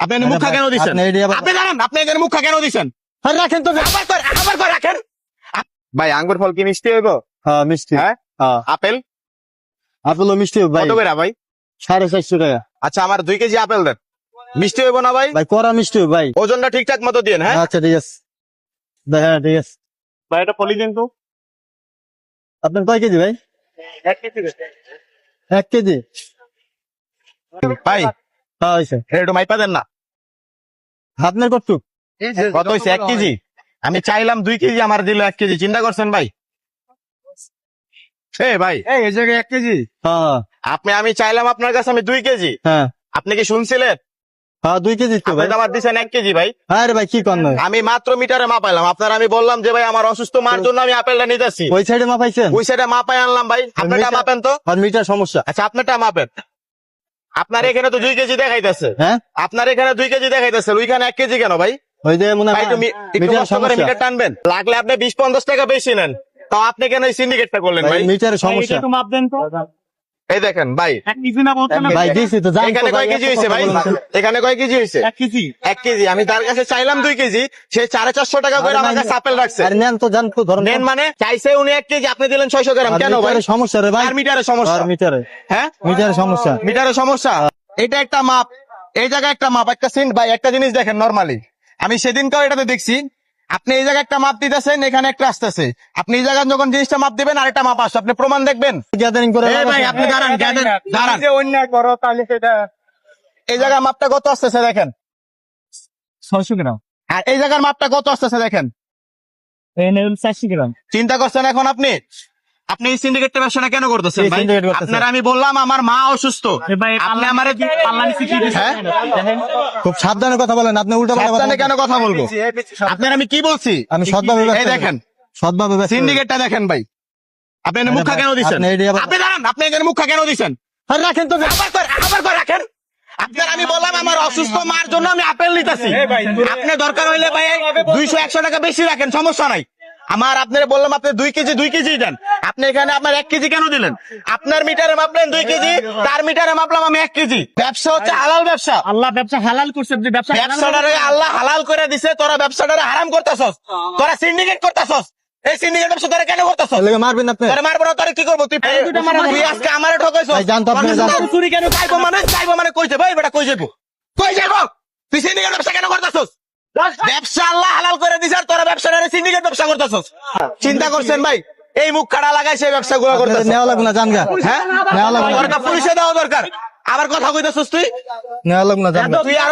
আপনি এখানে মুখা কেন দিচ্ছেন? আপনি জানেন আপনি এখানে মুখা কেন দিচ্ছেন? রাখেন তো আবার করে রাখেন। ভাই আঙ্গুর ফল কি মিষ্টি হইব? হ্যাঁ মিষ্টি। হ্যাঁ আপেল আপেল মিষ্টি ভাই কত করে ভাই? 450 টাকা। আচ্ছা আমার 2 কেজি আপেল দেন। মিষ্টি হইব না ভাই? ভাই করা মিষ্টি ভাই। ওজনটা ঠিকঠাক মতো দিন। হ্যাঁ আচ্ছা ঠিক আছে হ্যাঁ ঠিক আছে। ভাই এটা পলি দিন তো। আপনার কয় কেজি ভাই? 1 কেজি 1 কেজি। ভাই হ্যাঁ হয়েছে। একটু মাইপা দেন না। আপনার কতটুক? কত হয়েছে? 1 কেজি। আমি চাইলাম 2 কেজি, আমার দিল 1 কেজি। চিন্তা করছেন ভাই? ভাই এই জায়গায় 1 কেজি। হ্যাঁ আমি চাইলাম আপনার কাছে আমি 2 কেজি। হ্যাঁ আপনি কি শুনছিলেন? হ্যাঁ 2 কেজি তো ভাই। আপনি তো আমার দিচ্ছেন 1 কেজি ভাই। আরে ভাই কি করেন? আমি মাত্র মিটারে মাপাইলাম আপনার। আমি বললাম যে ভাই আমার অসুস্থ মার জন্য আমি আপেলটা নিতেছি। ওই সাইডে মাপাইছেন? ওই সাইডে মাপাই আনলাম ভাই। আপনারটা মাপেন তো। আর মিটার সমস্যা। আচ্ছা আপনারটা মাপেন। আপনার এখানে তো 2 কেজি দেখাইতেছে। হ্যাঁ আপনার এখানে 2 কেজি দেখাইতেছে, ওইখানে 1 কেজি কেন ভাই? ওই যে মনে ভাই হয় একটু মিটার কষ্ট করে সমস্যা। মিটার টানবেন। লাগলে আপনি 20-50 টাকা বেশি নেন, তাও আপনি কেন এই সিন্ডিকেটটা করলেন ভাই? মিটারের সমস্যা। মাপ দেন তো। এই দেখেন ভাই, 1 কেজি না বলছেন না ভাই দিছি তো জান এখানে কয় কেজি হয়েছে ভাই? এখানে কয় কেজি হয়েছে? 1 কেজি। 1 কেজি। আমি তার কাছে চাইলাম 2 কেজি, সে 450 টাকা করে আমার কাছে আপেল রাখছে। আরে নেন তো জান তো ধরেন। নেন মানে চাইছে উনি 1 কেজি, আপনি দিলেন 600 গ্রাম। কেন ভাই? মিটারের সমস্যা রে ভাই। আর মিটারের সমস্যা? আর মিটারে হ্যাঁ মিটারের সমস্যা। মিটারের সমস্যা। এটা একটা মাপ, এই জায়গায় একটা মাপ, একটা সিন্ট ভাই। একটা জিনিস দেখেন, নরমালি আমি সেদিনকাও এটাতে দেখছি, আপনি এই জায়গায় একটা মাপ দিতেছেন, এখানে একটা আসতেছে। আপনি এই জায়গায় যখন জিনিসটা মাপ দিবেন আর একটা মাপ আসছে, আপনি প্রমাণ দেখবেন। গ্যাদারিং করে এই ভাই আপনি দাঁড়ান, দাঁড়ান। যে অন্যায় করো তাহলে সেটা এই জায়গায় মাপটা কত আসতেছে দেখেন, 600 গ্রাম। আর এই জায়গার মাপটা কত আসতেছে দেখেন। এই নেন 400 গ্রাম। চিন্তা করছেন এখন আপনি এই সিন্ডিকেটটা ব্যবসাটা কেন করতেছেন এই ভাই? syndicate করতেছেন। আপনার আমি বললাম আমার মা অসুস্থ, এ ভাই আপনি আমারে পাল্লা নিচে কি দিছেন? হ্যাঁ? দেখেন খুব সাবধানে কথা বলেন। আপনি উল্টা পাল্টা সাবধানে কথা কেন কথা বলবো? আপনার আমি কি বলছি? আমি সৎভাবে এই ব্যস্ত। দেখেন সৎভাবে ব্যস্ত। সিন্ডিকেটটা দেখেন ভাই। আপনি এখানে আরে মুখা ভাই, কেন দিচ্ছেন? আপনি এটি আবার- আপনি জানেন আপনি এখানে মুখা কেন দিচ্ছেন? আরে রাখেন তো। আবার করে রাখেন। আপনার আমি বললাম আমার অসুস্থ মার জন্য আমি আপেল নিতেছি। আপনি দরকার হইলে ভাই 200-100 টাকা বেশি রাখেন, সমস্যা নাই আমার। আপনার বললাম আপনি 2 কেজি দেন। আপনি এখানে আপনার 1 কেজি কেন দিলেন? আপনার মিটারে মাপলেন 2 কেজি, তার মিটারে মাপলাম আমি 1 কেজি। ব্যবসা হচ্ছে হালাল ব্যবসা। আল্লাহ ব্যবসা হালাল করছে, যে ব্যবসা হালাল ব্যবসাটারে আল্লাহ হালাল করে দিছে, তোরা ব্যবসাটারে হারাম করতেছস, তোরা সিন্ডিকেট করতেছস। এই সিন্ডিকেট ব্যবসা তোরা কেন করতেছস? লেগে মারবেন আপনি। তোরা মারবো না, তোরা কি করবো? তুই আজকে আমারে ঠকাইছস। ভাই, জানতো আপনি, জানতো। চুরি কেন চাইবো মানে কই যাবো? এই বেটা কই যাবো? তুই সিন্ডিকেট ব্যবসা কেন করতেছস? ব্যবসা আল্লাহ হালাল করে দিছে, আর তোরা ব্যবসাটারে সিন্ডিকেট ব্যবসা করতেছস। চিন্তা করছেন ভাই? এই মুখ খাড়া লাগাই সেই ব্যবসা গুলো করতেছ। নেওয়া লাগবে না জান গা। হ্যাঁ নেওয়া লাগবে না। দরকার পুলিশে দেওয়া দরকার। আবার কথা কইতেছস তুই? নেওয়া লাগবে না জান গা। তুই আর